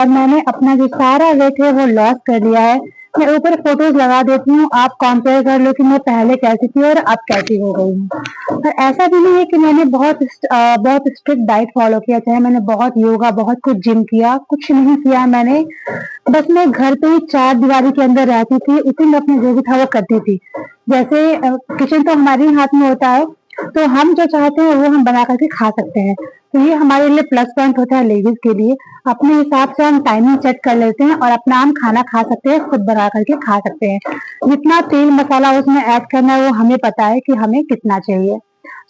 और मैंने अपना जो सारा वेट है वो लॉस कर लिया है। मैं ऊपर फोटोज लगा देती हूँ, आप कंपेयर कर लो कि मैं पहले कैसी थी और अब कैसी हो गई हूँ। और ऐसा भी नहीं है कि मैंने बहुत स्ट्रिक्ट डाइट फॉलो किया, चाहे मैंने बहुत योगा, बहुत कुछ जिम किया, कुछ नहीं किया मैंने। बस मैं घर पे ही चार दीवारी के अंदर रहती थी, उसी में अपने जो भी था वो करती थी। जैसे किचन तो हमारे ही हाथ में होता है, तो हम जो चाहते हैं वो हम बना करके खा सकते हैं। तो ये हमारे लिए प्लस पॉइंट होता है लेडीज के लिए। अपने हिसाब से हम टाइमिंग सेट कर लेते हैं और अपना हम खाना खा सकते हैं, खुद बना करके खा सकते हैं। जितना तेल मसाला उसमें ऐड करना है वो हमें पता है कि हमें कितना चाहिए।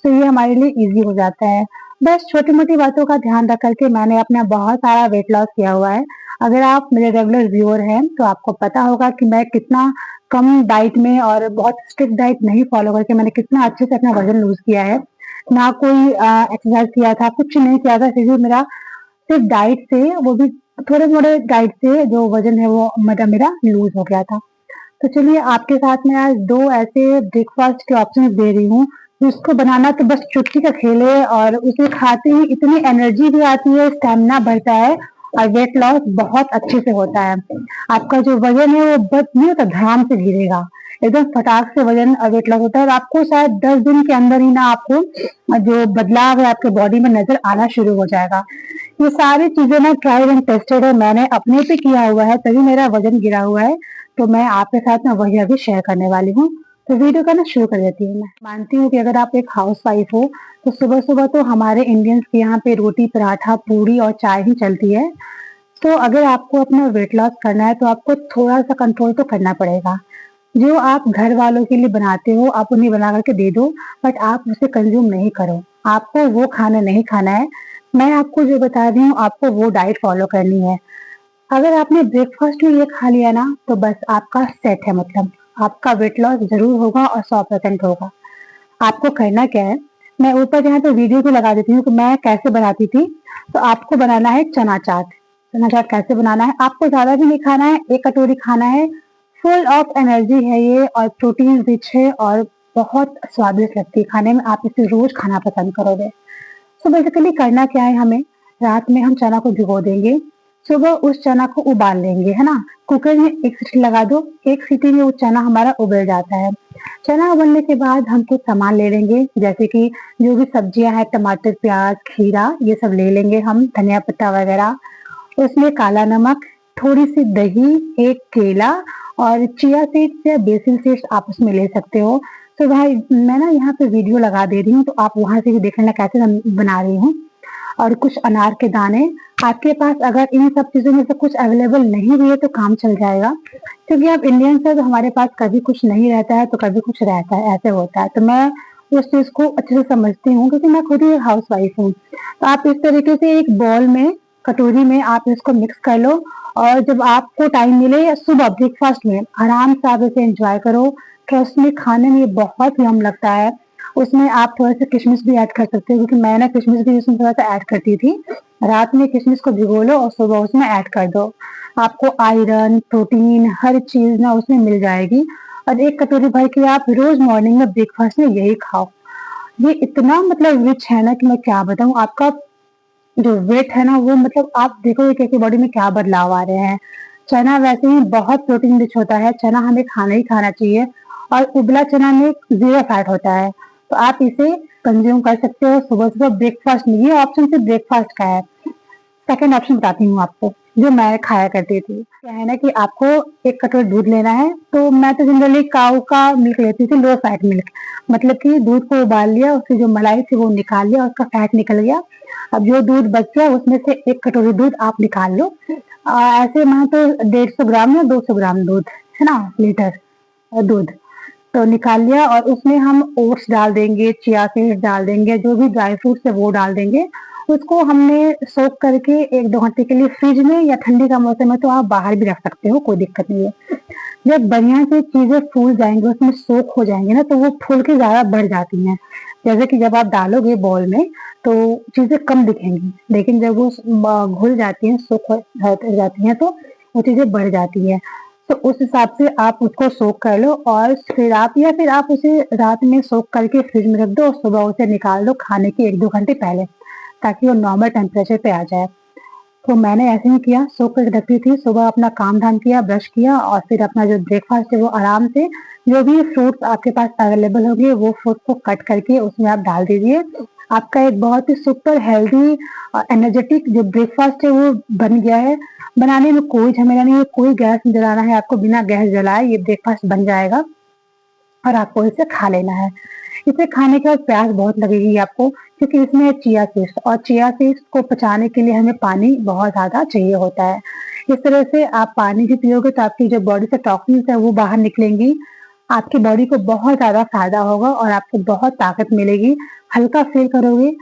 तो ये हमारे लिए इजी हो जाता है। बस छोटी मोटी बातों का ध्यान रख करके मैंने अपना बहुत सारा वेट लॉस किया हुआ है। अगर आप मेरे रेगुलर व्यूअर हैं तो आपको पता होगा कि मैं कितना कम डाइट में और बहुत स्ट्रिक्ट डाइट नहीं फॉलो करके मैंने कितना अच्छे से अपना वजन लूज किया है। ना कोई एक्सरसाइज किया था, कुछ नहीं किया था, फिर भी मेरा सिर्फ डाइट से, वो भी थोड़े थोड़े डाइट से जो वजन है वो मतलब मेरा लूज हो गया था। तो चलिए आपके साथ में आज दो ऐसे ब्रेकफास्ट के ऑप्शन दे रही हूँ जिसको बनाना तो बस चुटकी का खेल है, और उसे खाते ही इतनी एनर्जी भी आती है, स्टेमिना बढ़ता है और वेट लॉस बहुत अच्छे से होता है। आपका जो वजन है वो बस नहीं होता, धड़ाम से गिरेगा, एकदम फटाक से वजन वेट लॉस होता है। और आपको शायद 10 दिन के अंदर ही ना आपको जो बदलाव है आपके बॉडी में नजर आना शुरू हो जाएगा। ये सारी चीजें ना ट्राइड एंड टेस्टेड है, मैंने अपने पे किया हुआ है, तभी मेरा वजन गिरा हुआ है। तो मैं आपके साथ में वही अभी शेयर करने वाली हूँ। तो वीडियो का ना शुरू कर देती हूँ। मैं मानती हूँ कि अगर आप एक हाउस वाइफ हो तो सुबह सुबह तो हमारे इंडियंस के यहाँ पे रोटी, पराठा, पूरी और चाय ही चलती है। तो अगर आपको अपना वेट लॉस करना है तो आपको थोड़ा सा कंट्रोल तो करना पड़ेगा। जो आप घर वालों के लिए बनाते हो आप उन्हें बना करके दे दो, बट आप उसे कंज्यूम नहीं करो। आपको वो खाना नहीं खाना है। मैं आपको जो बता रही हूँ आपको वो डाइट फॉलो करनी है। अगर आपने ब्रेकफास्ट में ये खा लिया ना तो बस आपका सेट है, मतलब आपका वेट लॉस जरूर होगा और 100% होगा। आपको करना क्या है, मैं ऊपर यहाँ पे वीडियो भी लगा देती हूँ कि मैं कैसे बनाती थी। तो आपको बनाना है चना चाट। चना चाट कैसे बनाना है, आपको ज्यादा भी नहीं खाना है, एक कटोरी खाना है। फुल ऑफ एनर्जी है ये और प्रोटीन रिच है और बहुत स्वादिष्ट लगती है खाने में, आप इसे रोज खाना पसंद करोगे। तो बेसिकली करना क्या है, हमें रात में हम चना को भिगो देंगे, सुबह उस चना को उबाल लेंगे, है ना। कुकर में एक सीटी लगा दो, एक सीटी में वो चना हमारा उबल जाता है। चना उबलने के बाद हम कुछ सामान ले लेंगे, जैसे कि जो भी सब्जियां हैं, टमाटर, प्याज, खीरा, ये सब ले लेंगे हम, धनिया पत्ता वगैरह। उसमें काला नमक, थोड़ी सी दही, एक केला और चिया सीड्स या बेसिल सीड्स आप उसमें ले सकते हो। तो भाई मैं ना यहाँ पे वीडियो लगा दे रही हूँ तो आप वहां से भी देख लेना कैसे मैं बना रही हूँ। और कुछ अनार के दाने। आपके पास अगर इन सब चीजों में से कुछ अवेलेबल नहीं भी है तो काम चल जाएगा, क्योंकि आप इंडियंस है तो हमारे पास कभी कुछ नहीं रहता है तो कभी कुछ रहता है, ऐसे होता है। तो मैं उस चीज को अच्छे से समझती हूँ क्योंकि मैं खुद ही हाउस वाइफ हूँ। तो आप इस तरीके से एक बॉल में, कटोरी में आप इसको मिक्स कर लो। और जब आपको टाइम मिले या सुबह ब्रेकफास्ट में आराम से आप इसे एंजॉय करो। ट्रस्ट में खाने में ये बहुत यम लगता है। उसमें आप थोड़ा सा किशमिश भी ऐड कर सकते हो, क्योंकि मैं ना किशमिश भी इसमें थोड़ा सा ऐड करती थी। रात में किशमिश को भिगो लो और सुबह उसमें ऐड कर दो। आपको आयरन, प्रोटीन, हर चीज ना उसमें मिल जाएगी। और एक कटोरी भर के आप रोज मॉर्निंग में ब्रेकफास्ट में यही खाओ। ये इतना मतलब रिच है ना कि मैं क्या बताऊं। आपका जो वेट है ना वो मतलब आप देखोगे कि आपकी बॉडी में क्या बदलाव आ रहे हैं। चना वैसे ही बहुत प्रोटीन रिच होता है, चना हमें खाना ही खाना चाहिए। और उबला चना में 0 फैट होता है, तो आप इसे कंज्यूम कर सकते हो सुबह सुबह ब्रेकफास्ट में। ये ऑप्शन सिर्फ ब्रेकफास्ट का है। सेकंड ऑप्शन बताती हूँ आपको, जो मैं खाया करती थी। क्या है ना कि आपको एक कटोरी दूध लेना है, तो मैं तो जनरली काऊ का मिल्क लेती थी, लो फैट मिल्क। मतलब कि दूध को उबाल लिया, उसकी जो मलाई थी वो निकाल लिया, उसका फैट निकल गया। अब जो दूध बच गया उसमें से एक कटोरी दूध आप निकाल लो। ऐसे मैं तो 150 ग्राम या 200 ग्राम दूध, है ना, लीटर दूध तो निकाल लिया। और उसमें हम ओट्स डाल देंगे, चिया सीड्स डाल देंगे, जो भी ड्राई फ्रूट्स है वो डाल देंगे। उसको हमने सोक करके 1-2 घंटे के लिए फ्रिज में, या ठंडी का मौसम है तो आप बाहर भी रख सकते हो, कोई दिक्कत नहीं है। जब बढ़िया से चीजें फूल जाएंगी, उसमें सोक हो जाएंगे ना, तो वो फूल के ज्यादा बढ़ जाती हैं। जैसे कि जब आप डालोगे बॉल में तो चीजें कम दिखेंगी, लेकिन जब वो घुल जाती हैं, सोक हो जाती हैं, तो वो चीजें बढ़ जाती हैं। तो उस हिसाब से आप उसको सोक कर लो, और फिर आप उसे रात में सोक करके फ्रिज में रख दो और सुबह उसे निकाल दो खाने के 1-2 घंटे पहले, ताकि वो नॉर्मल टेम्परेचर पे आ जाए। तो मैंने ऐसे ही किया, सोख कर रखी थी। सुबह अपना काम-धाम किया, ब्रश किया और फिर अपना जो ब्रेकफ़ास्ट है वो आराम से जो भी फ्रूट्स आपके पास अवेलेबल होंगे वो फ्रूट को कट करके उसमें आप डाल दीजिए। आपका एक बहुत ही सुपर हेल्दी एनर्जेटिक जो ब्रेकफ़ास्ट है वो बन गया है। बनाने में कोई झमेला नहीं है, कोई गैस नहीं जलाना है आपको, बिना गैस जलाए ये ब्रेकफ़ास्ट बन जाएगा और आपको इसे खा लेना है। इसे खाने के बाद प्यास बहुत लगेगी आपको क्योंकि इसमें है चिया सीड्स और चिया सीड्स को पचाने के लिए हमें पानी बहुत ज़्यादा चाहिए होता है। इस तरह से आप पानी भी पियोगे तो आपकी जो बॉडी से टॉक्सिन्स है वो बाहर निकलेंगी। आपकी बॉडी को बहुत ज़्यादा फ़ायदा होगा और आपको बहुत ताकत मिलेगी, हल्का फ़ील करोगे।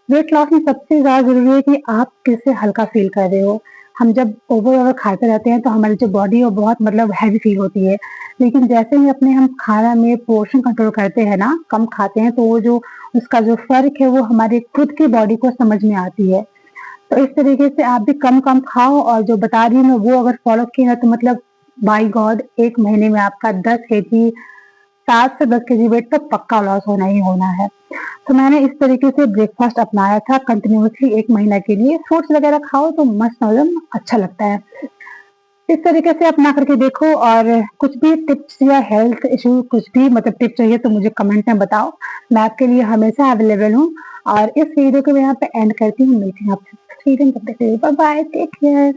वेट लॉस में सबसे ज़्यादा ज़रूरी है कि आप किससे हल्का फ़ील कर रहे हो। हम जब ओवर खाते रहते हैं तो हमारी जो बॉडी है वो बहुत मतलब हैवी फ़ील होती है। लेकिन जैसे ही अपने हम खाना में पोर्शन कंट्रोल करते हैं ना, कम खाते हैं तो वो जो उसका जो फ़र्क है वो हमारी खुद की बॉडी को समझ में आती है। तो इस तरीके से आप भी कम-कम खाओ और जो बता रही हूँ मैं वो अगर फ़ॉलो किए ना तो मतलब बाय गॉड 1 महीने में आपका 10 केजी 7 से 10 केजी वेट तो पक्का लॉस होना ही होना है। तो मैंने इस तरीके से ब्रेकफ़ास्ट अपनाया था कंटिन्यूअसली 1 महीना के लिए। फ्रूट्स वगैरह खाओ तो मस्त एकदम अच्छा लगता है। इस तरीके से अपना करके देखो और कुछ भी टिप्स या हेल्थ इश्यू कुछ भी मतलब टिप चाहिए तो मुझे कमेंट में बताओ। मैं आपके लिए हमेशा अवेलेबल हूँ और इस वीडियो को मैं यहाँ पे एंड करती हूँ। मिलती हूँ आपसे नेक्स्ट वीडियो में, तब तक के लिए बाय बाय, टेक केयर।